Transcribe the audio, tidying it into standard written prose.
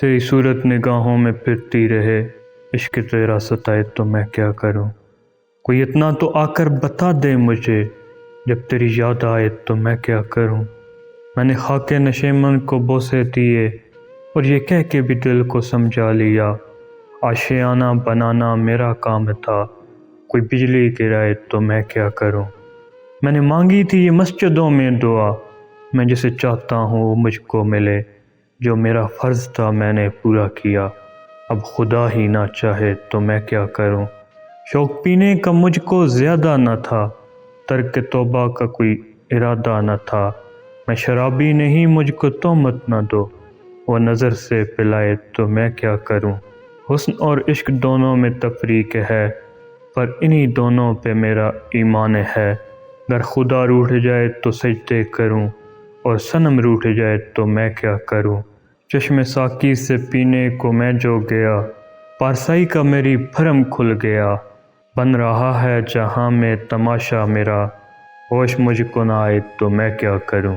تیری صورت نگاہوں میں پھرتی رہے، عشق تیرا ستائے تو میں کیا کروں۔ کوئی اتنا تو آ کر بتا دے مجھے، جب تیری یاد آئے تو میں کیا کروں۔ میں نے خاک نشیمن کو بوسے دیے، اور یہ کہہ کے بھی دل کو سمجھا لیا، آشیانہ بنانا میرا کام تھا، کوئی بجلی گرائے تو میں کیا کروں۔ میں نے مانگی تھی یہ مسجدوں میں دعا، میں جسے چاہتا ہوں وہ مجھ کو ملے، جو میرا فرض تھا میں نے پورا کیا، اب خدا ہی نہ چاہے تو میں کیا کروں۔ شوق پینے کا مجھ کو زیادہ نہ تھا، ترک توبہ کا کوئی ارادہ نہ تھا، میں شرابی نہیں مجھ کو تہمت نہ دو، وہ نظر سے پلائے تو میں کیا کروں۔ حسن اور عشق دونوں میں تفریق ہے، پر انہی دونوں پہ میرا ایمان ہے، اگر خدا روٹھ جائے تو سجدے کروں، اور صنم روٹھ جائے تو میں کیا کروں۔ چشم ساقی سے پینے کو میں جو گیا، پارسائی کا میری بھرم کھل گیا، بن رہا ہے جہاں میں تماشا میرا، ہوش مجھ کو نہ آئے تو میں کیا کروں۔